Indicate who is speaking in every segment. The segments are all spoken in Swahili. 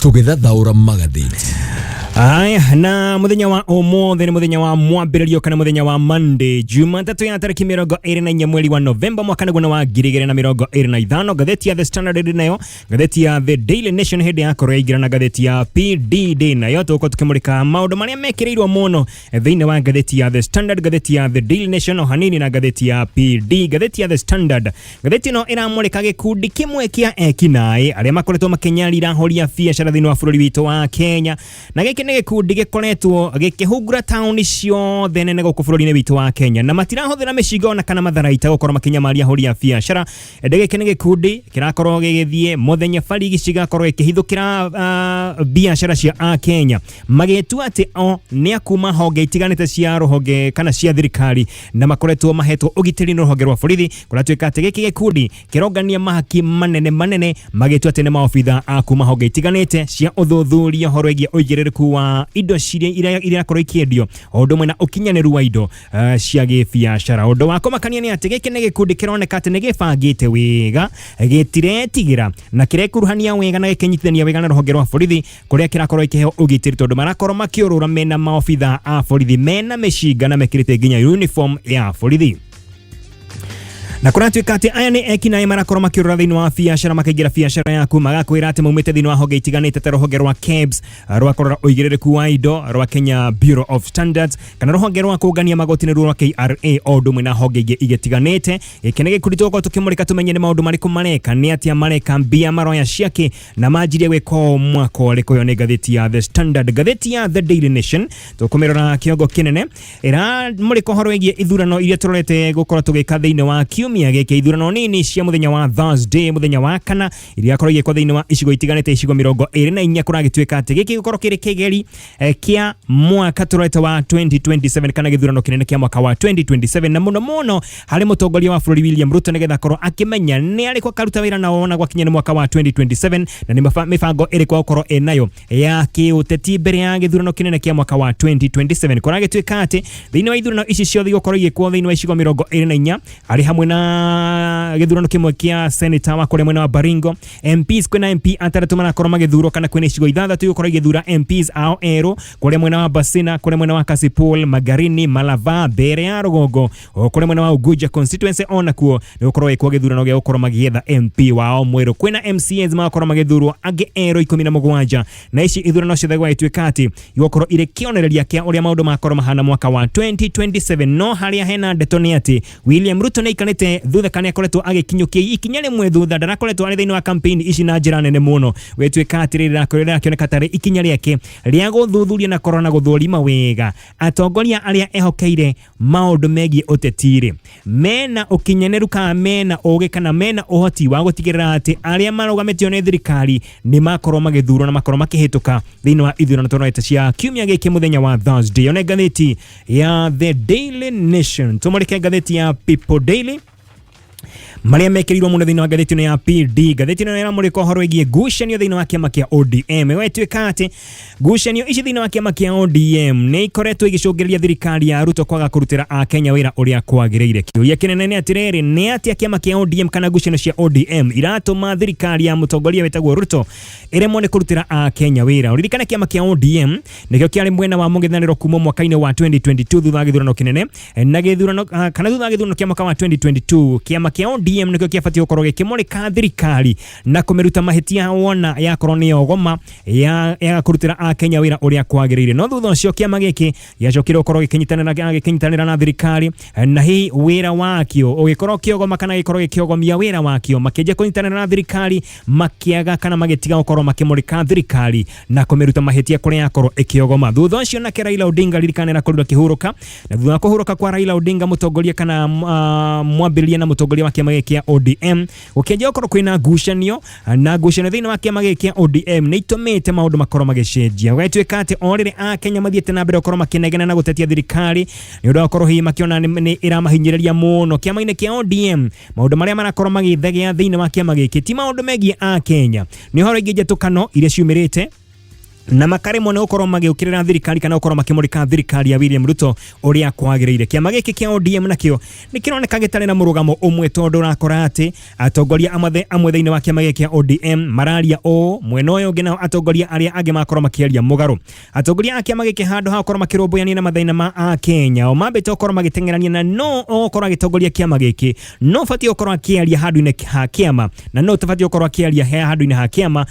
Speaker 1: Tũgĩthathaũra magathĩti.
Speaker 2: Aya, na muthenya wa omothe ni muthenya wa mwambĩrĩrio kana muthenya wa Monday, Jumatatu ya tariki 24 mweri wa Novemba mwaka wa 2025. Gatheti ya The Standard nayo, gatheti ya The Daily Nation hĩndĩ ya kũregira na gatheti ya PDD nayo tũko tukimurika maũndũ marĩa mekirirwo muno thĩinĩ wa gatheti ya The Standard, gatheti ya The Daily Nation o hanini na gatheti ya PD. Gatheti ya The Standard, gatheti no iramurika gikundi kimwe kia ekinaĩ arĩa makoretwo makenyarira horia biacara thĩinĩ wa bũrũri witũ wa Kenya, na gĩkĩ nĩ gĩkundi gĩkoretwo gĩkĩhungura taũni ciothe nene gũkũ bũrũri-inĩ witũ wa Kenya, na matirahũthĩra mĩcinga ona kana matharaita gũkorwo makinyamaria horia biacara. Gĩkĩ nĩ gĩkundi kĩrakorwo gĩgĩthiĩ mũthenya bari gĩcigakorwo gĩkĩhithũkĩra biacara cia Kenya, magĩtua atĩ o nĩ akuma honge itiganĩte cia rũhonge kana cia thirikari na makoretwo mahetwo ũgitĩri nĩ rũhonge rwa borithi, kũratuĩka atĩ gĩkĩ gĩkundi kĩrongania mahaki manene magĩtua atĩ nĩ maobitha a kuma honge itiganĩte cia ũthuthuria horo wĩgiĩ ũigĩrĩrĩku wa indo iria korwo ikĩendio o ũndũ ũmwe na ũkinyanĩru wa indo cia gĩbiacara. Ũndũ wa kũmakania nĩ atĩ gĩkĩ nĩ gĩkundi kĩroneka atĩ nĩ gĩbangĩte wega, gĩtiretigĩra na kĩrekuruhania wega na gĩkĩnyitithania wega na rũhonge rwa borithi, kũrĩa kĩrakorwo ikĩheo ũgitĩri tondũ marakorwo makĩũrũra mena maobitha a borithi mena mĩcinga na mekĩrĩte nginya uniform ya borithi. Na kũratuĩka atĩ aya nĩ ekinaĩ marakorwo makĩũrũra thĩinĩ wa biacara, makaingĩra biacara yaku magakwĩra atĩ maumĩte thĩinĩ wa honge itiganĩte ta rũhonge rwa KEBS rwa kũrora ũigĩrĩrĩku wa indo rwa Kenya Bureau of Standards, kana rũhonge rwa kũngania magoti rwa KRA o ũndũ ũmwe na honge ingĩ igĩtiganĩte. Gĩkĩ nĩ gĩkundi tũgũkorwo tũkĩmũrĩka tumenye nĩ maũndũ marĩkũ mareka, nĩ atĩa mareka, mbia maroya ciake na manjirie gwĩka mwaka ũrĩkũ. Yo nĩ gatheti ya The Standard. Gatheti ya The Daily Nation tũkũmĩrora kĩongo kĩnene ĩramũrĩka ũhoro wĩgiĩ ithurano iria tũrorete gũkorwo tũgĩka thĩinĩ wa kiumia gĩkĩ, ithurano nini cia muthenya wa Thursday, muthenya wa kana iria korwo igĩkwo thĩinĩ wa icigo itiganĩte, icigo 24 kũragĩtuĩka atĩ gĩkĩ gĩkorwo kĩrĩ kĩgeri kĩa mwaka tũrorete wa 2027 kana gĩthurano kĩnene kĩa mwaka wa 2027, na mũno harĩ mũtongoria wa bũrũri William Ruto nĩgetha korwo akĩmenya nĩ arĩkwo karuta wĩra na wona gwakinya nĩ mwaka wa 2027 na nĩ mĩbango ĩrĩkwo gũkorwo enayo ya kĩũteti mbere ya gĩthurano kĩnene kĩa mwaka wa 2027. Kũragĩtuĩka atĩ thĩinĩ wa ithurano ici ciothe gũkorwo igĩkwo thĩinĩ wa icigo 24 arĩ hamwe na gĩthurano kĩmwe kĩa senator wa kũrĩa mwena wa Baringo, MPs kwĩna MP ataratu marakorwo magĩthurwo kana kwĩna icigo 6 gũkorwo igĩthura MPs ao erũ kũrĩa mwena wa Basina, kũrĩa mwena wa Kasipul, Magarini, Malava, Mbeere ya Rũgongo, kũrĩa mwena wa Unguja constituency ona kuo nĩ gũkorwo gĩkwo gĩthurano gĩa gũkorwo magĩetha MP wao mwerũ. Kwĩna MCAs magakorwo magĩthurwo angĩ erũ 17, na ici ithurano ciothe gwatuĩka atĩ igũkorwo irĩ kĩonereria kĩa ũrĩa maũndũ makorwo mahana mwaka wa 2027. No harĩa hena ndeto nĩ atĩ William Ruto nĩ ikanĩte thutha kana akoretwo agĩkinyũkia ikinya rĩmwe thutha, ndarakoretwo arĩ thĩinĩ wa campaign ici na njĩra nene mũno. Gwĩtuĩka atĩ rĩrĩa kĩoneka tarĩ ikinya rĩake rĩa gũthuthuria na korona gũthũrima wega atongoria arĩa ehokeire maũndũ megiĩ ũtetiri mena ũkinyanĩru kana mena ũgĩ kana mena ũhoti wa gũtigĩrĩra atĩ arĩa marũgamĩtio nĩ thirikari nĩ makorwo magĩthurwo na makorwo makĩhĩtũka thĩinĩ wa ithurano tũrorete cia kiumia gĩkĩ muthenya wa Thursday. Ona ngatheti ya The Daily Nation tũmũrĩke ngatheti ya People Daily marĩa mekirirwo muno thĩinĩ wa gatheti ya PD. Gatheti ĩno ĩramũrĩka ũhoro wĩgiĩ ngucanio thĩinĩ wa kĩama kĩa ODM. Gwatuĩka atĩ ngucanio ici thĩinĩ wa kĩama kĩa ODM nĩ ikoretwo igĩcũngĩrĩria thirikari ya Ruto kwaga kũrutĩra Akenya wĩra ũrĩa kwagĩrĩire. Kĩũria kĩnene nĩ atĩrĩrĩ, nĩ atĩa kĩama kĩa ODM kana ngucanio cia ODM iratũma thirikari ya mũtongoria wĩtagwo Ruto ĩremwo nĩ kũrutĩra Akenya wĩra? Ũririkane kĩama kĩa ODM nĩkĩo kĩarĩ mwena wa mũng'ethanĩro kuma mwaka-inĩ wa 2022 thutha wa gĩthurano kĩnene na gĩthurano kana thutha wa gĩthurano kĩa mwaka wa 2022. Kĩama kĩa ODM nĩkĩo kĩabatiĩ gũkorwo gĩkĩmũrĩka thirikari na kũmĩruta mahĩtia wona yakorwo nĩ yogoma ya kũrutĩra Akenya wĩra ũrĩa kwagĩrĩire. No thutha ũcio kĩama gĩkĩ gĩacokire gũkorwo gĩkĩnyitanĩra na thirikari, na hihi wĩra wakĩo ũgĩkorwo kĩogoma kana gĩkorwo gĩkĩogomia wĩra wakĩo, makĩenja kũnyitanĩra na thirikari makĩaga kana magĩtiga gũkorwo makĩmũrĩka thirikari na kũmĩruta mahĩtia kũrĩa yakorwo ĩkĩogoma. Thutha ũcio nake Raila Odinga ririkanĩra kũrura kĩhurũka, na thutha wa kũhurũka kwa Raila Odinga mũtongoria kana mwambĩrĩria na mũtongoria wa kĩama gĩkĩ ODM ũkĩenja gũkorwo kwĩna ngucanio na ngucanio thĩinĩ wa kĩama gĩkĩ ODM nĩ itũmĩte maũndũ makorwo magĩcenjia. Gwatuĩka atĩ o rĩrĩ Akenya mathiĩte na mbere gũkorwo makĩnegena na gũtetia thirikari nĩ ũndũ wa gũkorwo hihi makĩona nĩ ĩramahinyĩrĩria mũno kĩama-inĩ kĩa ODM, maũndũ marĩa marakorwo magĩthegea thĩinĩ wa kĩama gĩkĩ ti maũndũ megiĩ Akenya, nĩ ũhoro ingĩ njatũkano iria ciumĩrĩte na makaremwo nĩ gũkorwo magĩũkĩrĩra thirikari kana gũkorwo makĩmũrĩka thirikari ya William Ruto ũrĩa kwagĩrĩire. Kĩama gĩkĩ kĩa ODM nakĩo nĩ kĩroneka gĩtarĩ na mũrũgamo ũmwe, tondũ ũrakora atĩ atongoria amwe thĩinĩ wa kĩama gĩkĩ kĩa ODM mararia o mwena ũyũ ũngĩ, nao atongoria arĩa angĩ makorwo makĩaria mũgarũ. Atongoria a kĩama gĩkĩ handũ ha gũkorwo makĩrũmbũyania na mathĩna ma Akenya, o mambĩte gũkorwo magĩteng'erania na no gũkorwo agĩtongoria kĩama gĩkĩ, no batiĩ gũkorwo akĩaria handũ-inĩ ha kĩama, na no tabatiĩ gũkorwo akĩaria handũ-inĩ ha kĩama.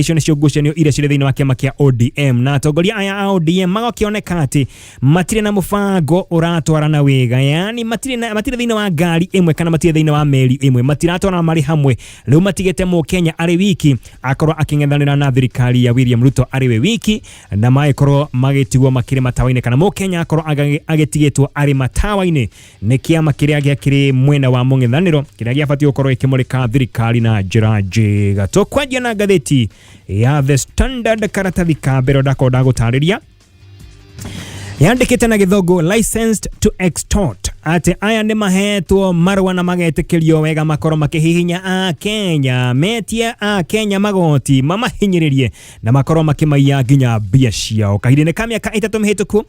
Speaker 2: Icio nĩcio ngucanio iria cirĩ thĩinĩ wa kĩama kĩa ODM, na atongoria aya a ODM magakĩoneka atĩ matirĩ na mũbango ũratwarana wega, yani matirĩ thĩinĩ wa ngari ĩmwe kana matirĩ thĩinĩ wa meri ĩmwe, matiratwarana marĩ hamwe. Rĩu matigĩte Mũkenya arĩ wiki akorwo akĩng'ethanĩra na thirikari ya William Ruto arĩ we wiki, na magĩkorwo magĩtigwo makĩrĩ matawa-inĩ, kana Mũkenya akorwo agĩtigĩtwo arĩ matawa-inĩ nĩ kĩama kĩrĩa gĩakĩrĩ mwena wa mũng'ethanĩro, kĩrĩa gĩabatiĩ gũkorwo gĩkĩmũrĩka thirikari na njĩra njega. Tũkwanjia na ngathĩti ya The Standard, karatathi ka mbere ndakorwo ndagũtarĩria yandĩkĩte na gĩthũngũ licensed to extort, atĩ aya nĩ mahetwo marũa na magetĩkĩrio wega makorwo makĩhihinya Akenya, metie Akenya magoti, mamahinyĩrĩrie na makorwo makĩmaiya nginya mbia ciao. Kahinda-inĩ ka mĩaka 3 mĩhĩtũku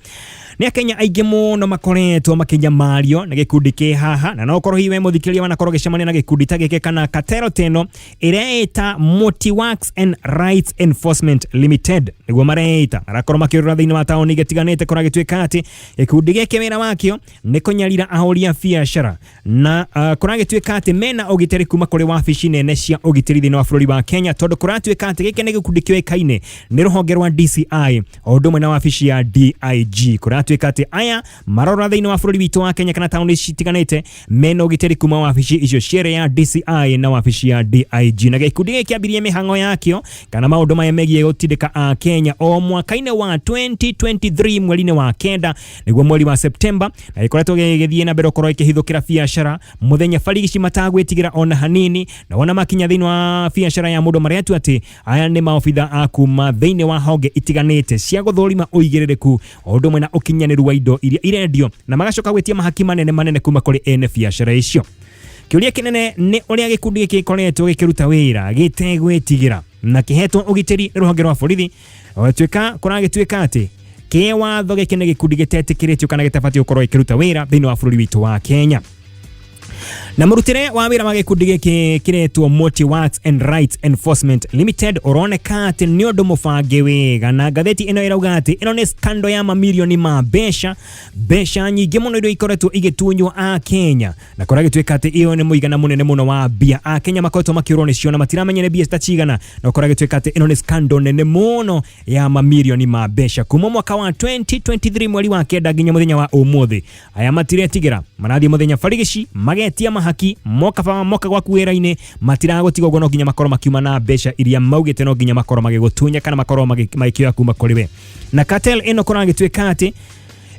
Speaker 2: nĩ Akenya aingĩ mũno makoretwo makĩnyamario na gĩkundi kĩ haha, na no ũkorwo hiwe mũthikĩrĩria wanakorwo gĩcemania na gĩkundi ta gĩkĩ kana katero teno ĩrĩa ĩta Multi-Works and Rights Enforcement Limited, nĩguo mareita. Arakorwo makĩrũra thĩinĩ wa taũni igĩtiganĩte, kũra gĩtuĩka atĩ gĩkundi gĩkĩ wĩra wakĩo nĩ kũnyarira ahũri a biacara, na kũra gĩtuĩka atĩ mena ũgitĩri kuma kũrĩ wabici nene cia ũgitĩri thĩinĩ wa bũrũri wa Kenya, tondũ kũratuĩka atĩ gĩkĩ nĩ gĩkundi kĩoĩkaine nĩ rũhonge rwa DCI o ũndũ ũmwe na wabici ya DIG. Kũratuĩka atĩ aya marora thĩinĩ wa bũrũri witũ wa Kenya kana taũni citiganĩte mena ũgitĩri kuma wabici icio cierĩ ya DCI na wabici ya DIG, na gĩkundi gĩkĩ kĩambirie mĩhang'o yakĩo kana maũndũ maya megiĩ gũtindĩka a Kenya o mwaka-inĩ wa 2023 mweri-inĩ wa kenda nĩguo mweri wa Septemba, na ĩkoretwo gĩgĩthiĩ na mbere gũkorwo ĩkĩhithũkĩra biacara mũthenya barigici matagwĩtigĩra ona hanini, na wona makinya thĩinĩ wa biacara ya mũndũ marĩa tu atĩ aya nĩ maobitha a kuma thĩinĩ wa honge itiganĩte cia gũthũrima ũigĩrĩrĩku o ũndũ ũmwe na ũkinyanĩru wa indo iria irendio, na magacoka gwĩtia mahaki manene kuma kũrĩ ene biacara icio. Kĩũria kĩnene nĩ ũrĩa gĩkundi gĩkĩ gĩkoretwo gĩkĩruta wĩra gĩtegwĩtigĩra na kĩhetwo ũgitĩri nĩ rũhonge rwa borithi, kũragĩtuĩka atĩ kĩwatho gĩkĩ nĩ gĩkundi gĩtetĩkĩrĩtio kana gĩtabatiĩ gũkorwo gĩkĩruta wĩra thĩinĩ wa bũrũri witũ wa Kenya. Na mũrutĩre wa wĩra wa gĩkundi gĩkĩ kĩretwo Multi-Works and Rights Enforcement Limited ũroneka atĩ nĩ ũndũ mũbange wega, na ngathĩti ĩno ĩrauga atĩ ĩno nĩ scandal ya mamirioni ma mbeca nyingĩ mũno iria ikoretwo igĩtunywo a Kenya, na kũra gĩtuĩka atĩ ĩyo nĩ mũigana mũnene mũno wa mbia a Kenya makoretwo makĩũrwo nĩcio na matiramenyere mbia citacigana, na kũra gĩtuĩka atĩ ĩno nĩ scandal nene mũno ya mamirioni ma mbeca kuma mwaka wa 2023 mweri wa kenda nginya mũthenya wa ũmũthĩ. Aya matiretigĩra, marathiĩ mũthenya barigici magetia mahaki moka gwaku wĩra-inĩ, matiragũtiga ũguo, no nginya makorwo makiuma na mbeca iria maugĩte no nginya makorwo magĩgũtunya kana makorwo magĩkĩoya kuma kũrĩ we. Na cartel ĩno kũra gĩtuĩka atĩ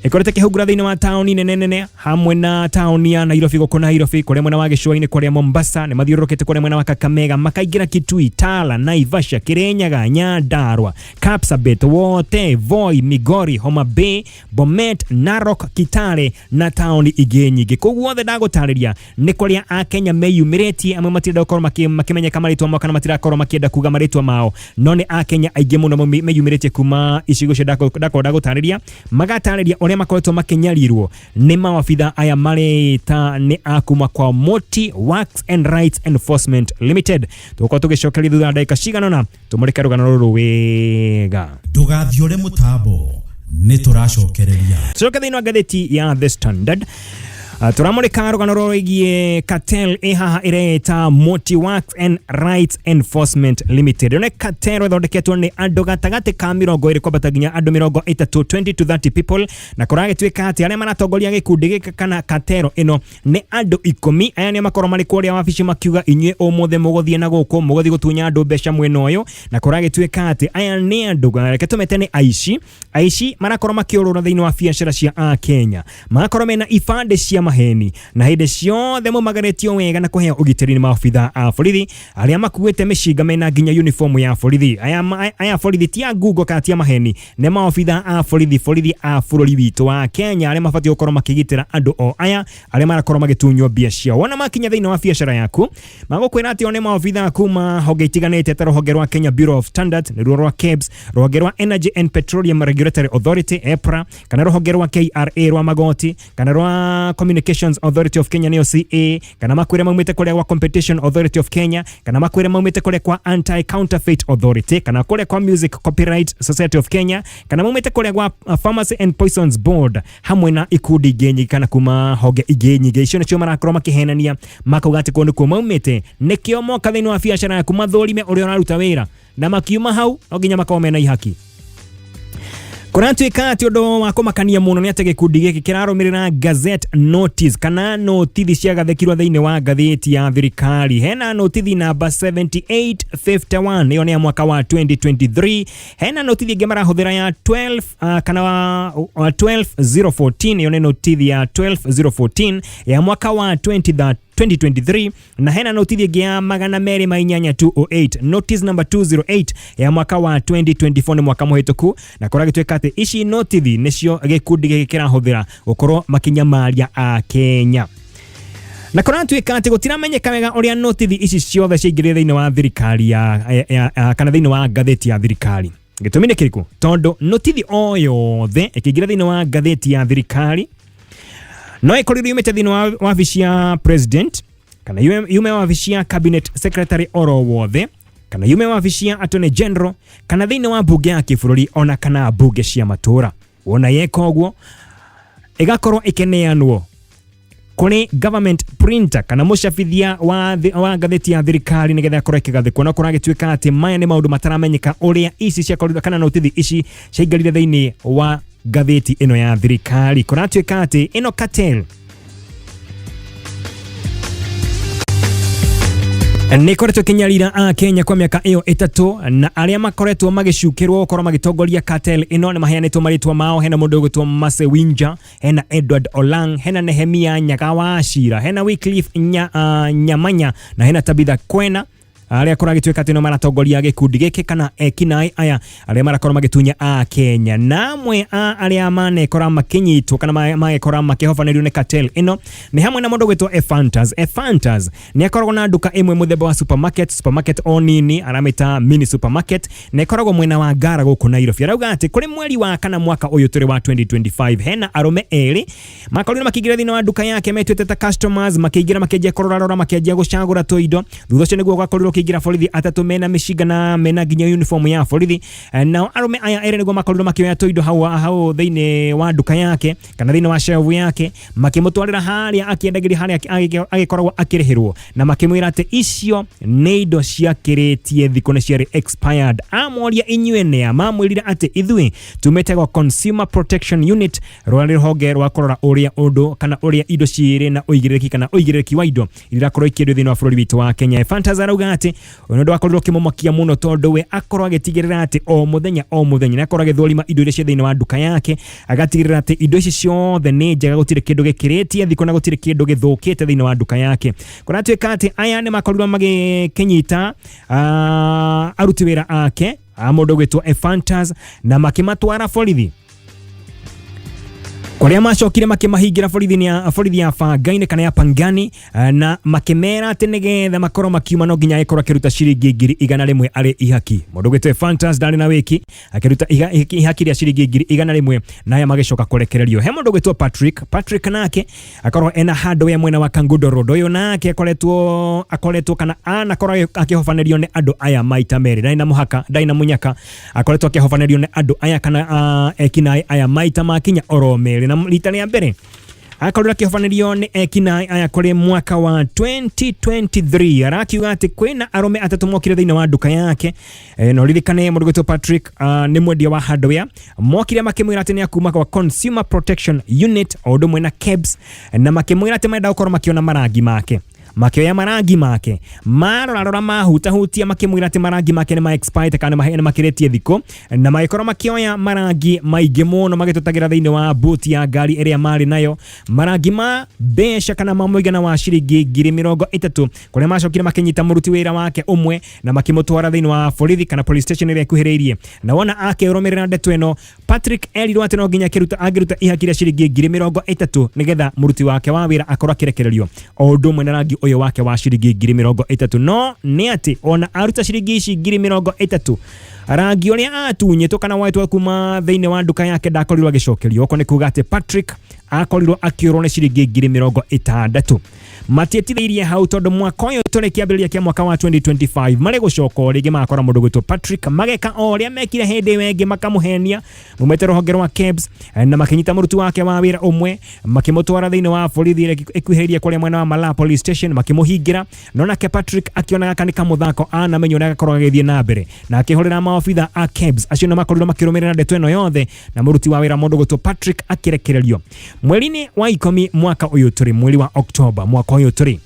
Speaker 2: ĩkoretwo ĩkĩhungura thĩinĩ wa taũni nene hamwe na taũni ya Nairobi, gũkũ Nairobi, kũrĩa mwena wa gĩcũa-inĩ, kũrĩa Mombasa, nĩ mathiũrũrũkĩte kũrĩa mwena wa Kakamega, makaingĩra Kitui, Tala, Naivasha, Kirinyaga, Nyandarua, Kapsabet, Wote, Voi, Migori, Homa Bay, Bomet, Narok, Kitale na taũni ingĩ nyingĩ. Koguo othe ndagũtarĩria nĩ kũrĩa Akenya meyumĩrĩtie, amwe matirenda gũkorwo makĩmenyeka marĩtwa mao kana matirakorwo makĩenda kuga marĩtwa mao, no nĩ Akenya aingĩ mũno meyumĩrĩtie kuma icigo cia ndagũtarĩria, magatarĩria ũrĩa makoretwo makĩnyarirwo nĩ maobitha aya marĩta nĩ akuma kwa Multi-Works and Rights Enforcement Limited. Tũgũkorwo tũgĩcokeria thutha wa ndagĩka ciganona tũmũrĩke rũgano rũrũ wega.
Speaker 1: Ndũgathiũre mũtambo, nĩ tũracokereria.
Speaker 2: Tũcoke thĩinĩ wa ngathĩti ya The Standard, turamũrĩka rũgano rũrĩgiĩ cartel haha ĩreta Multi-Works and Rights Enforcement Limited. Ĩno nĩ cartel ĩthondeketwo nĩ andũ gatagatĩ ka 20 kwambata nginya andũ 30, 20 to 30 people, na kũragĩtuĩka atĩ arĩa maratongoria gĩkundi gĩkĩ kana cartel ĩno nĩ andũ 10. Aya nĩ makorwo marĩ kũrĩa wabici makiuga inyuĩ ũmũthĩ mũgũthiĩ na gũkũ mũgũthiĩ gũtunya andũ mbeca mwena ũyũ, na kũragĩtuĩka atĩ aya nĩ andũ reke tũmete nĩ aici aici marakorwo makiorora thiini wa biacara cia Kenya marakorwo mena ibande cia maheni na hindi ciothe mumagaretio wega na kuhea ugitiri ni maofitha a borithi aria makuite mishinga mena nginya uniform ya borithi aya borithi tia Google ka tia maheni ne maofitha a borithi a bururi witu wa Kenya aria mabati gukorwo makigitira andu o aya aria marakorwo magitunywo bia ciao wona makinya thiini wa biacara yaku magukwira ati one maofitha kuma honge itiganite ta ruhonge rwa Kenya Bureau of Standards ni rwa KEBS ruhonge rwa Energy and Petroleum Regulatory Authority EPRA kana ruhonge rwa KRA rwa magoti kana rwa Communications Authority of Kenya neo CA kana makwire maumite kuria kwa Competition Authority of Kenya kana makwire maumite kuria kwa Anti Counterfeit Authority kana kuria kwa Music Copyright Society of Kenya kana maumite kuria kwa Pharmacy and Poisons Board hamwe na ikundi genyi kana kuma honge igenyi icio nicio marakorwo makihenania makugati kundu kuma maumite nikio moka thiini wa biacara yaku mathurime uria uraruta wira na makiuma hau no nginya makorwo mena ihaki kuratuika ati undu wa kumakania muno ni ati gikundi giki kirarumirira gazette notice kana notithi cia gathekirwo thiini wa gatheti ya thirikari hena notithi namba 7851 iyo ni ya mwaka wa 2023 hena notithi ingi marahuthira ya 12 kana 12014 iyo ni notithi ya 12014 ya mwaka wa 2023 na hena notithi ingi ya 28208 notice number 208 ya mwaka wa 2024 ni mwaka muhituku na kuragitweka ati ici notithi nicio gikundi giki kirahuthira gukorwo makinyamaria a Kenya na kuratuika ati gutiramenyeka wega uria notithi ici ciothe ciingirire thiini wa thirikari ya kana thiini wa gatheti ya thirikari gitumi ni kiriku tondu notithi o yothe ikiingira thiini wa gatheti ya thirikari no ikoriro yumite thiini wa wabici ya president kana yume wabici ya cabinet secretary oro wothe kana yume wabici ya attorney general kana thiini wa bunge ya kibururi ona kana bunge cia matura wona yeka uguo igakorwo ikeneanwo kuni government printer kana mucabithia wa gatheti ya thirikari nigetha korwo ikigathikwo na kuragituika ati maya ni maundu mataramenyeka uria ici cia korirwo kana notithi ici ciaigarire thiini wa gatheti ino ya thirikari kuratuika ati ino cartel ni koretwo kinyarira a Kenya kwa miaka iyo itatu na aria makoretwo magicukirwo gukorwo magitongoria cartel ino ni maheanitwo maritwa mao hena mundu gwitwo Mase Winja hena Edward Olang hena Nehemia Nyagawashira hena Wycliffe Nyamanya na hena Tabitha Kwena aria kuragituika ati no maratongoria gikundi giki kana ekinai aya aria marakorwo magitunya a Kenya namwe aria manekora makinyitwo kana magekora makihofanirio ni cartel ino ni hamwe na mundu gwitwo Efantas ni akoragwo na nduka imwe muthemba wa supermarket onini aramita mini supermarket na ikoragwo mwena wa Ngara guku Nairobi arauga ati kuri mweri wa kana mwaka uyu turi wa 2025 hena arume eri makorwo makigira thina wa nduka yake metwete ta customers makigira makiendia korora makiendia gucagura toindo thutha ucio niguo gwakorirwo kigira borithi atatu mena mishiga na mena nginya uniform ya borithi na arume aya ere niguo makorirwo makioya toindo hau thiini wa nduka yake kana thiini wa shelf yake makimutwarira haria akiendagiria haria agikoragwo akirihirwo na makimwira ati icio ni indo ciakiritie thikũ ciari expired amoria inyuene amamwirira ati ithui tumetego Consumer Protection Unit rwari rũhonge rwa korora uria undu kana uria indo ciire na uigiriki kana uigiriki wa indo irakorwo ikiendio thiini wa bũrũri witu wa Kenya Fantasy arauga ati undu akorirwo kimumakia muno tondu we akorwo agitigirira ati o muthenya na akorwo agithorima indo iria cia thiini wa nduka yake agatigirira ati indo ici ciothe ni njega gutire kindu gikiritie thikũ na gutire kindu githukite thiini wa nduka yake kuratuika ati aya ni makorirwo magikinyita aruti wira ake mundu gwitwo Efantas na makimatwara borithi kuria macokire makimahingira borithi ya Fangaine kana ya Pangani na makimera ati nigetha makorwo makiuma no nginya ikorwo akiruta ciringi 100 ari ihaki mundu gwitwo Fantas ndari na wiki akiruta ihaki ria ciringi 100 na aya magicoka kurekererio he mundu gwitwo Patrick nake akorwo ena hardware mwena wa Kangundo Road uyu nake akoretwo kana anakorwo akihofanirio ni andu aya maita meri daina munyaka akoretwo akihofanirio ni andu aya kana ekinai aya maita makinya oro meri na rita ria mbere akorwo akihofanirio ni ekinai aya kuri mwaka wa 2023 arakiuga ati kwina arume atatu mokire thiini wa nduka yake no ririkane mundu gwitwo Patrick ni mwendia wa hardware mokire makimwira ati ni akuma kwa Consumer Protection Unit odo mwena KEBS na makimwira ati maenda gukorwo makiona marangi make makioya marangi make marora mahutahutia makimwira ati marangi make ni ma expired kana mahene makiretie thiko na magikora makioya marangi maingi muno magitutagira thiini wa boot ya ngari iria mari nayo marangi ma besha kana mamuigana wa ciringi 30,000 kuria macokire makinyita muruti wira wake umwe na makimutwara thiini wa borithi kana police station iria ikuhiriirie na wona akiromerera ndeto eno Patrick erirwo ati no nginya agiruta ihakire ciringi 30,000 nigetha muruti wake wa wira akorwa kirekererio o ndumwe na rangi uyo wake wa ciringi 30,000 no ni ati ona aruta ciringi 30,000 rangi uria atunyitwo kana waitwa kuma thiini wa nduka yake ndakorirwo agicokerio ko ni kuga ati Patrick akorirwo akiorwo ni ciringi 60,000 matietithirie hau tondu mwaka uyu turi kiambiriria kia mwaka wa 2025 mari gucoka ringi makora mundu gwitwo Patrick mageka o ria mekire hindi wengi makamuhenia mumete ruhonge rwa KEBS na makinyita muruti wake wa wira umwe makimutwara thiini wa borithi ikuhiria kuria mwena wa Mala police station makimuhingira nona ke Patrick akiona kani kamuthako ana menyo na gakorwa githie na mbere na akihorera maofitha a KEBS acio no makorirwo makirumirira ndeto eno yothe na muruti wa wira mundu gwitwo Patrick akirekererio mweri-ini wa 10 mwaka uyu turi mweri wa October mwaka uyu turi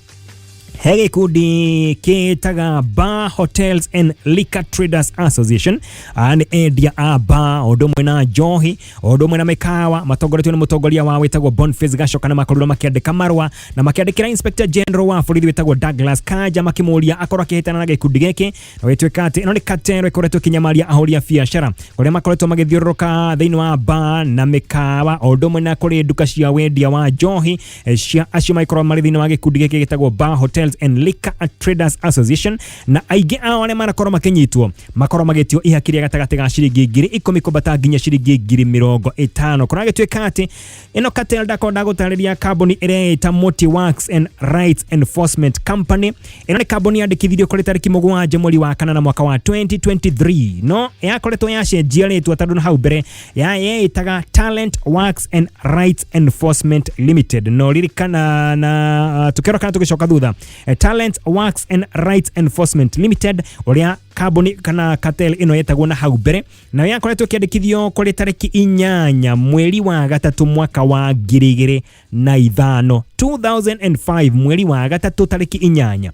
Speaker 2: he gikundi kitaga Bar Hotels and Liquor Traders Association and endia a bar odumwe na njohi odumwe na mikawa matongoretio ni mutongoria wa witagwo Boniface Gacoka na makorirwo makiandika marwa na makiandikira Inspector General wa borithi witagwo Douglas Kanja makimuria akorwo akihitana na gikundi giki na wetwika ati ino ni katero ikoretwo kinyamaria ahoria biashara kuria makoretwo magithiururuka thiini wa bar na mikawa odumwe na kuri nduka cia wendia wa njohi cia acio maikorwo mari thiini wa gikundi giki gitagwo Bar Hotels and Liquor Traders Association na aige ao aria marakorwo makinyitwo makorwo magitio ihakiria gatagati ga ciringi 10,000 kubata nginya ciringi 50,000 kora gitwika ati ino cartel ndakonda gutariria kambuni iria ita Multi-Works and Rights Enforcement Company ino ni kambuni yandikithirio kuri tariki 7 mweri wa kana na mwaka wa 2023 no yakoretwo yacenjia ritwa tondu na hau mbere itaga Talent Works and Rights Enforcement Limited no ririkana na tukero kana tugicoka thutha Talent Works and Rights Enforcement Limited uria kambuni kana cartel ino yetagwo na hau mbere na yakoretwo kiandikithio kuri tariki 8 mweri wa gatatu mwaka wa 2005 mweri wa gatatu tariki 8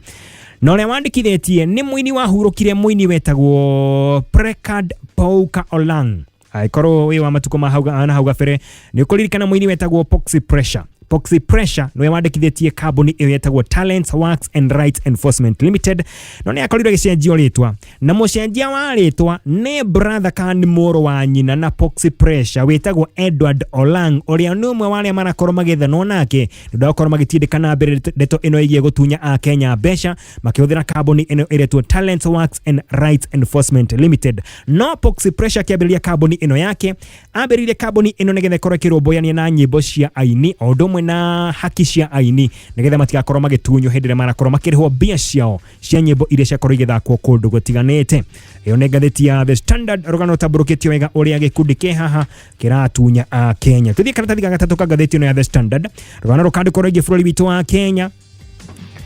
Speaker 2: na uria wandikithitie ni muini wa hurukire muini wetagwo Prekad Pauka Olang aikorwo wi wa matuko ma hau gabere ni kuririkana muini wetagwo Poxy Pressure no yawandikithitie kambuni iyo yetagwo Talents Works and Rights Enforcement Limited no ni akorirwo gicenjio ritwa na mucenjia wa ritwa ni brother kan moro wa nyina na Poxy Pressure wetagwo Edward Olang uria ni umwe wale marakorwo magethano nake ndakorwo magitindikana mbere ndeto ino igie gutunya a Kenya besha makihuthira kambuni ino iretwo Talents Works and Rights Enforcement Limited no Poxy Pressure kiambiriria kambuni ino yake ambiririe kambuni ino nigetha korwo kirumboyania na nyimbo cia aini odumwe na haki cia aini nigetha matigakorwo magitunyo hindire marakorwo makirihwo bia ciao cia nyimbo iria ciakorwo igithakwo kundu gutiganite iyo ne ngatheti ya The Standard rugano taburukitio wega uria gikundi ke haha kiratunya a Kenya tuthie karatathi gatatu ka ngatheti ino ya The Standard rugano rukandikwo rigi bururi witu wa Kenya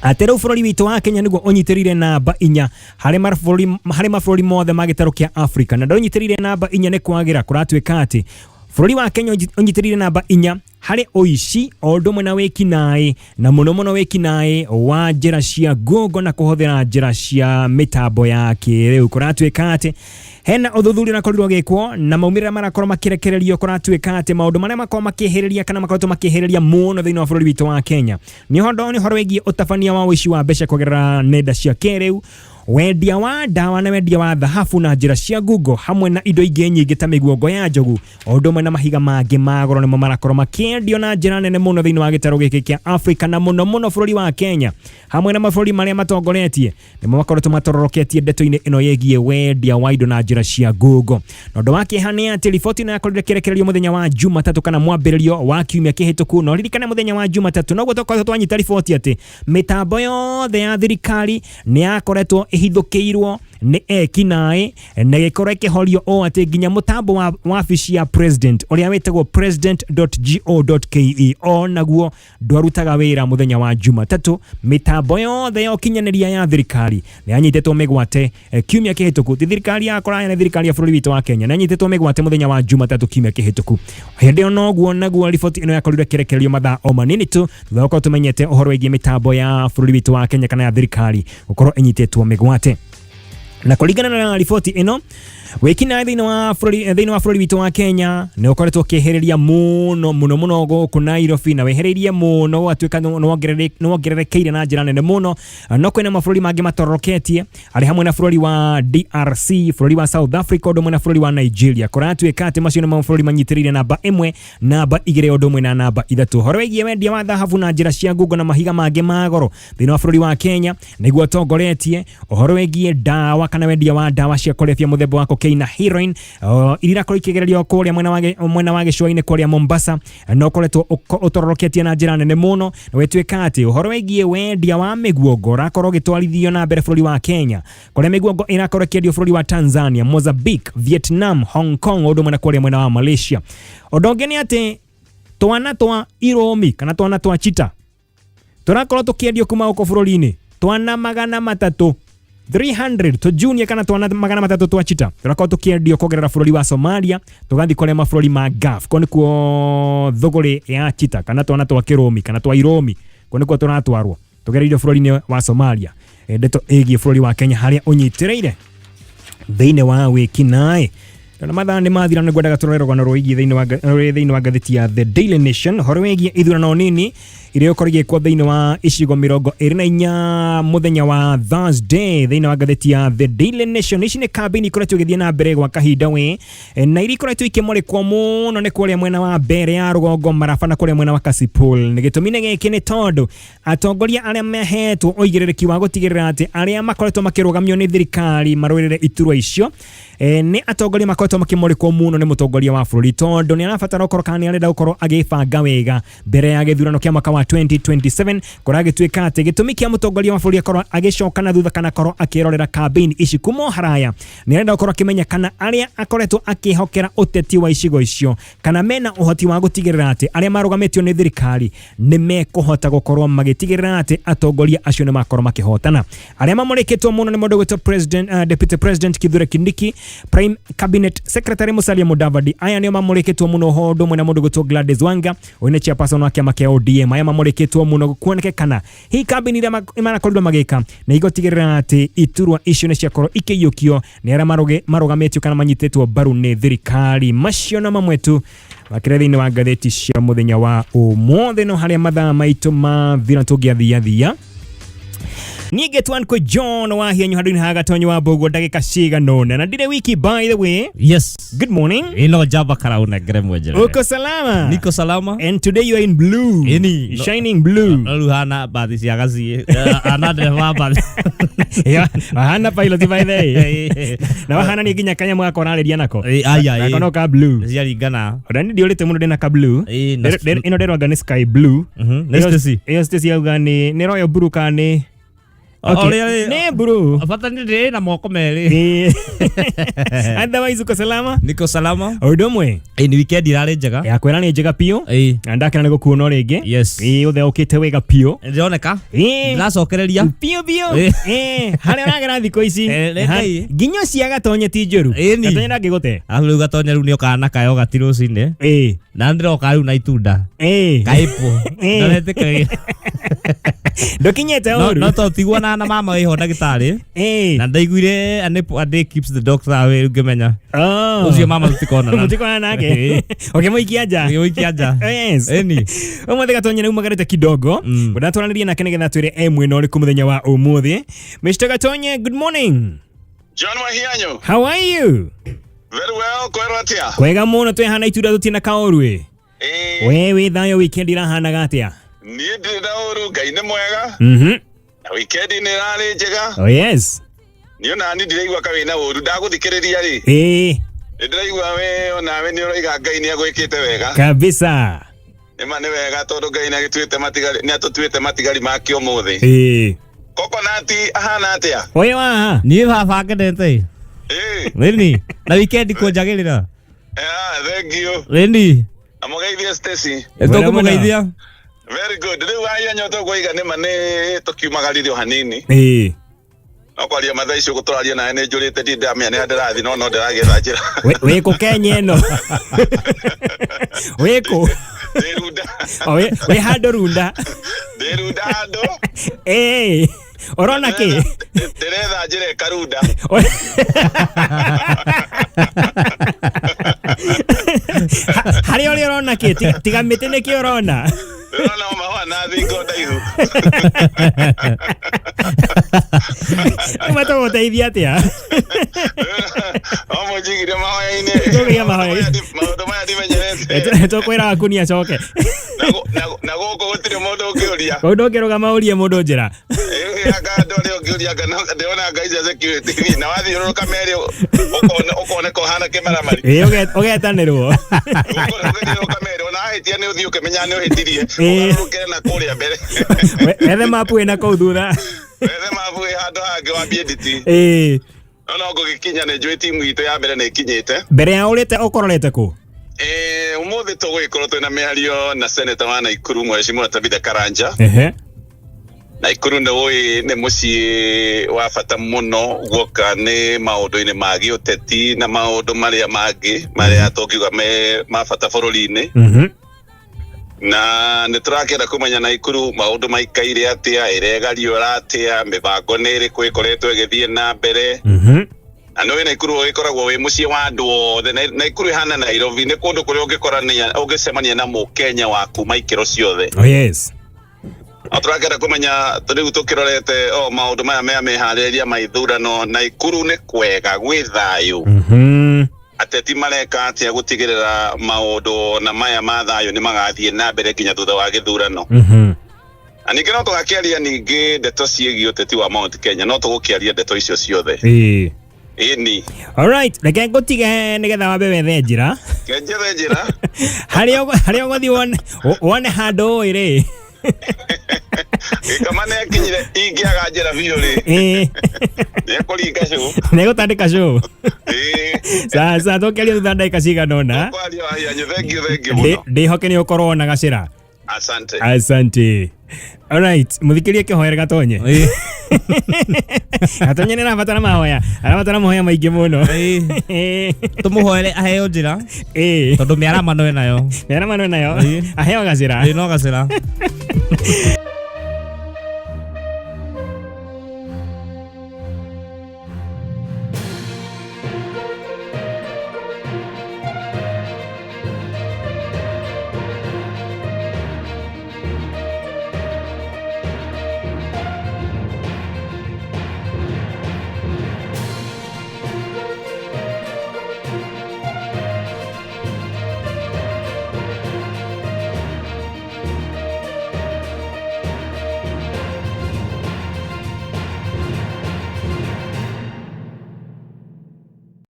Speaker 2: atero bururi witu wa Kenya niguo unyitirire namba 4 hari mabũrũri mothe magitaro kia Africa na ndonyitirire namba 4 ni kwagira kuratwika ati bururi wa Kenya unyitirire namba 4 hari oici odumwe na wekinae na muno wekinae wa njira cia gogo na kuhuthira njira cia mitambo yake riu kuratwika ati hena uthuthuri na korirwo gikwo na maumirira marakorwo makirekererio kuratwika ati maundu maria makorwo makihiriria kana makorwo makihiriria muno thiini wa bururi witu wa Kenya ni horo wigi utabania wa uici wa mbeca kugerera nenda cia kiriu wendia wa dawa na wendia wa dhahabu na njira cia Google hamwe na indo ingĩ nyingĩ ta mĩguongo ya njogu odumwe na mahiga mangĩ magoro nimo marakorwo makiendio na njira nene muno thiini wa gĩtarũ gĩkĩ kĩa Africa na muno bũrũri wa Kenya hamwe na mabũrũri marĩa matongoretie nimo makoretwo matororoketie ndeto-inĩ ino yegie wendia wa indo na njira cia Google na ũndũ wake hane ati riboti ĩno yakorire kĩrekererio mũthenya wa Jumatatu kana mwambĩrĩrio wa kiumia kĩhĩtũku no ririkane mũthenya wa Jumatatu no gũtoka twanyita riboti ati mitambo yothe ya thirikari ni yakoretwo ihithukiirwo nĩ ekinaĩ na gĩkorwo kĩhorio o atĩ nginya mũtambo wa wabici ya president ũrĩa wĩtagwo president.go.ke o naguo ndwarutaga wĩra mũthenya wa Jumatatũ. Mĩtambo yothe ya ũkinyanĩria ya thirikari nĩ yanyitetwo mĩgwate kiumia kĩhĩtũku. Thirikari ya Koraya na thirikari ya bũrũri witũ wa Kenya nĩ yanyitetwo mĩgwate mũthenya wa Jumatatũ kiumia kĩhĩtũku. Hĩndĩ ĩyo noguo naguo riboti ĩno yakorirwo ĩkĩrekererio mathaa o manini tu thutha wa gũkorwo tũmenyete ũhoro wĩgiĩ mĩtambo ya bũrũri witũ wa Kenya kana ya thirikari gũkorwo ĩnyitetwo mĩgwate. Na kũringana na riboti ĩno, wĩkinaĩ thĩinĩ wa bũrũri witũ wa Kenya nĩ ũkoretwo ũkĩehereria mũno gũkũ Nairobi, na wehereirie mũno gũtuĩka nĩ wongererekeire na njĩra nene mũno. No kwĩna mabũrũri mangĩ matororoketie arĩ hamwe na bũrũri wa DRC, bũrũri wa South Africa, ũndũ ũmwe na bũrũri wa Nigeria. Kũratuĩka atĩ macio nĩ mabũrũri manyitĩrĩire namba 1, namba 2, ũndũ ũmwe na namba 3. Ũhoro wĩgiĩ wendia wa thahabu na njĩra cia ngungo na mahiga mangĩ ma goro thĩinĩ wa bũrũri wa Kenya nĩguo ũtongoretie. Ũhoro wĩgiĩ ndawa kana wendia wa ndawa cia kũrebia mũthemba wa cocaine na heroin iria irakorwo ikĩgererio kũrĩa mwena wa gĩcũa-inĩ kũrĩa Mombasa no ũkoretwo ũtororoketie na njĩra nene mũno. Na wetuĩka atĩ ũhoro wĩgiĩ wendia wa mĩguongo ũrakorwo ũgĩtwarithio na mbere bũrũri wa Kenya, kũrĩa mĩguongo ĩrakorwo ĩkĩendio bũrũri wa Tanzania, Mozambique, Vietnam, Hong Kong, ũndũ ũmwe na kũrĩa mwena wa Malaysia. Ũndũ ũngĩ nĩ atĩ twana twa iromi kana twana twa chita tũrakorwo tũkĩendio kuma gũkũ bũrũri-inĩ, twana 300 to junior kana twana 300 twa chita tũrakorwo tũkĩendio kũgerera bũrũri wa Somalia tũgathi kũrĩa mabũrũri ma Gulf. Ko nĩkuo thũgũrĩ ya chita kana twana twa kĩromi kana twa iromi, ko nĩkuo tũratwarwo tũgereire bũrũri-inĩ wa Somalia. Ndeto ĩgiĩ bũrũri wa Kenya harĩa ũnyitĩrĩire thĩinĩ wa wĩkinaĩ. Na mathaa nĩ mathira nĩ ngwendaga tũrore rũgano rũigiĩ thĩinĩ wa ngathĩti ya The Daily Nation horo wĩgiĩ ithurano nini iria ũkorwo igĩkwo thĩinĩ wa icigo 24 mũthenya wa Thursday thĩinĩ wa ngathĩti ya The Daily Nation. Ici nĩ kambĩini ikoretwo igĩthiĩ na mbere gwa kahinda we na iria ikoretwo ikĩmũrĩkwo mũno nĩ kũrĩa mwena wa Mbeere ya rũgongo, Maraba na kũrĩa mwena wa Kasipul. Nĩ gĩtũmi nĩ gĩkĩ nĩ tondũ atongoria arĩa mahetwo ũigĩrĩrĩki wa gũtigĩrĩra atĩ arĩa makoretwo makĩrũgamio nĩ thirikari marũĩrĩre iturwa icio nĩ atongoria makoretwo makĩmũrĩkwo mũno nĩ mũtongoria wa bũrũri, tondũ nĩ arabatara gũkorwo kana nĩ arenda gũkorwo agĩbanga wega mbere ya gĩthurano kĩa mwaka wa 2027. Kũragĩtuĩka atĩ gĩtũmi kĩa mũtongoria wa bũrũri akorwo agĩcoka na thutha kana akorwo akĩrorera kambĩini ici kuma haraya nĩ arenda gũkorwo akĩmenya kana arĩa akoretwo akĩhokera ũteti wa icigo icio kana mena ũhoti wa gũtigĩrĩra atĩ arĩa marũgamĩtio nĩ thirikari nĩ mekũhota gũkorwo magĩtigĩrĩra atĩ atongoria acio nĩ makorwo makĩhotana. Arĩa mamũrĩkĩtwo mũno nĩ mũndũ gwĩtwo Deputy President Kithure Kindiki, Prime Cabinet Secretary Musalia Mudavadi. Aya nĩo mamũrĩkĩtwo mũno ho ũndũ ũmwe na mũndũ gwĩtwo Gladys Wanga ũrĩa chairperson wa kĩama kĩa ODM. Aya mamũrĩkĩtwo mũno kuonekana hii kambĩini iria marakorirwo magĩka na igũtigĩrĩra atĩ iturwa icio nĩ ciakorwo ikĩiyũkio nĩ arĩa marũgamĩtio kana manyitĩtwo mbaru nĩ thirikari. Macio na mamwe tu makĩrĩa thĩinĩ wa ngathĩti cia mũthenya wa ũmũthĩ no harĩa mathaa maitũ mathira tũngĩathiathia. Niĩ Getwan kwa John Wahianyu handũ-inĩ ha Gatonye wa MBUGUA ndagĩka ciganona na ndire wiki by the way.
Speaker 3: Yes.
Speaker 2: Good morning.
Speaker 3: Ino jamba karauna ngere mwenjere.
Speaker 2: Uko salama?
Speaker 3: Niko salama.
Speaker 2: And today you are in blue.
Speaker 3: Ini.
Speaker 2: Shining blue.
Speaker 3: Hana bathi cia gaci. Another bathi.
Speaker 2: Ya, hana pilot by the way. Na hana ni nginya kanya mwako narĩria nako.
Speaker 3: Aya.
Speaker 2: Akono ka blue.
Speaker 3: Ciaringana.
Speaker 2: Ndani ndiorite mũno ndina ka blue. Ino ndĩronga nĩ sky blue.
Speaker 3: Nestesi.
Speaker 2: Iyo stesi yauga nĩ royal blue kana okay. Ne bro.
Speaker 3: Afata ni na moko meri.
Speaker 2: Otherwise uko salama?
Speaker 3: Niko salama.
Speaker 2: Odomwe.
Speaker 3: Ni weekend irarĩ njega.
Speaker 2: Ya kwera nĩ njega pio. Na ndakena nĩ gũkuona rĩngĩ.
Speaker 3: Yes.
Speaker 2: Ũtheũkĩte wega pio.
Speaker 3: Ndĩroneka. Ndĩracokereria.
Speaker 2: Pio. Harĩa ũragera thikũ ici. Nginyo cia Gatonye ti njũru. Gatonye ndangĩgũte.
Speaker 3: Rĩu Gatonye rĩu nĩ ũkana kayo gatirũcinĩ. Na ndĩroka rĩu na itunda. Kaipo. Ndĩretĩkĩra. Ndokinyete ũru. No totigwo na mama iho ndagĩtarĩ. Na ndaiguire a day keeps the doctor away ngĩmenya. Ucio mama tutikona. Tutikona nake. Okay mũikia nja. Mũikia nja. Yes. Ũmũthĩ Gatonye nĩ umagarĩte kidogo. Ndatwaranĩria nake nĩgetha twĩre mwena ũrĩkũ mũthenya wa ũmũthĩ. Mr. Gatonye, good morning.
Speaker 4: John Wahianyu.
Speaker 2: How are you?
Speaker 4: Very well, kwero atia.
Speaker 2: Kwega mũno twĩhana itunda tũtina kaũrũ. Wewe thayo weekend irahanaga atĩa?
Speaker 4: Niĩ ndĩ na ũru, Ngai nĩ mwega. Na weekend nĩ ĩrarĩ njega.
Speaker 2: Oh yes.
Speaker 4: Niĩ ona niĩ ndĩraigua ka wĩna ũru, ndagũthikĩrĩria rĩ. Ndĩraigua we onawe nĩ ũroiga Ngai nĩ agwĩkĩte wega.
Speaker 2: Kabisa.
Speaker 4: Nĩma nĩ wega tondũ Ngai nĩ atũtuĩte matigari ma kĩũmũthĩ. Coconut ahana atia.
Speaker 2: Oye wa.
Speaker 3: Ni baba ngendete. Leni, na weekend ko jagirira.
Speaker 4: Thank you.
Speaker 3: Leni.
Speaker 4: Amugeithia Stacy.
Speaker 3: Eto kumugeithia.
Speaker 4: Very good. Riu wahianyu tukuiga ni mane tukiumagaririo hanini. Okwaria mathaa icio guturaria nae ni njurite ndamenya ni ndirathi no ndiragetha njira.
Speaker 2: We ko Kenya eno. We ko.
Speaker 4: Derunda.
Speaker 2: We hado runda.
Speaker 4: Derunda hado.
Speaker 2: Orona ki?
Speaker 4: Deretha njire karunda.
Speaker 2: Hari oli orona ki? Tiga mitine ki orona.
Speaker 4: Orona mahana thingo ndaihu.
Speaker 2: Mato gũteithia atĩa?
Speaker 4: Omũnjigire mahoya-inĩ.
Speaker 2: Tũgĩa mahoya.
Speaker 4: Maũndũ maya ndimenyerete.
Speaker 2: Tũkwĩra Akuni acoke.
Speaker 4: Na gũkũ gũtirĩ mũndũ ũngĩũria.
Speaker 2: Mũndũ ũngĩrũgama ũrie mũndũ njĩra.
Speaker 4: Anga ndore ũngĩũria ndĩrona ngai cia security na wathiũrũrũka merĩ ũkoneka ũhana kĩmaramari.
Speaker 2: Ũgetanĩrwo.
Speaker 4: Ũkoneka merĩ ona ahĩtia nĩ ũthiĩ ũkĩmenya nĩ ũhĩtirie. Ũgarũrũkĩre na kũrĩa mbere.
Speaker 2: Wethe mapu wĩna kũu thutha.
Speaker 4: Wethe mapu wĩ handũ hangĩ wambie nditi. No ngũgĩkinya nĩ njũĩ timu itũ ya mbere nĩ ĩkinyĩte.
Speaker 2: Mbere ya ũrĩte ũkororete kũ?
Speaker 4: Ũmũthĩ tũgũgĩkorwo twĩna mĩario na seneta wa Naikuru Mheshimiwa Tabitha Karanja. Naikuru nĩ mũciĩ wa bata mũno guoka nĩ maũndũ-inĩ ma gĩũteti na maũndũ marĩa mangĩ marĩa tũngiuga ma bata bũrũri-inĩ. Na nĩ tũrakĩenda kũmenya Naikuru maũndũ maikaire atĩa, ĩregario atĩa, mĩbango nĩ ĩrĩkũ ĩkoretwo ĩgĩthiĩ na mbere. Na nĩ Naikuru ũgĩkoragwo wĩ mũciĩ wa andũ othe. Naikuru ĩhana Nairobi nĩ kũndũ kũrĩa ũngĩcemania na Mũkenya waku maikĩro ciothe. Tũrakĩenda kũmenya rĩu tũkĩrorete maũndũ maya meharĩrĩria ma ithurano Naikuru nĩ kwega gwĩ thayũ. Ateti mareka atĩa gũtigĩrĩra maũndũ na maya ma thayũ nĩ magathiĩ na mbere nginya thutha wa gĩthurano. Na ningĩ no tũgakĩaria ningĩ ndeto ciĩgiĩ ũteti wa Mount Kenya, no tũgũkĩaria ndeto icio ciothe. Ĩni.
Speaker 2: Alright, reke ngũtige nĩgetha wambe wethe njĩra.
Speaker 4: Kenjethe njĩra.
Speaker 2: Harĩa ũgũthiĩ wone handũ ũĩ-rĩ.
Speaker 4: Kama nĩ akinyire ingĩaga njĩra biũ rĩ. Nĩ ekũringa show.
Speaker 2: Nĩ egũtandĩka show. Sasa tũkĩaria thutha ndagĩka cigana ũna.
Speaker 4: Tũkwaria Wahianyu, thank you mũno.
Speaker 2: Ndĩhoke nĩ ũkorwo na gacĩra.
Speaker 4: Asante.
Speaker 2: Asante. Alright, mũthikĩrie kĩhoere Gatonye. Gatonye nĩ arabatara mahoya. Arabatara mahoya maingĩ mũno.
Speaker 3: Tũmũhoere aheo njĩra. Tondũ mĩaramano ĩnayo.
Speaker 2: Aheo gacĩra.
Speaker 3: No gacĩra.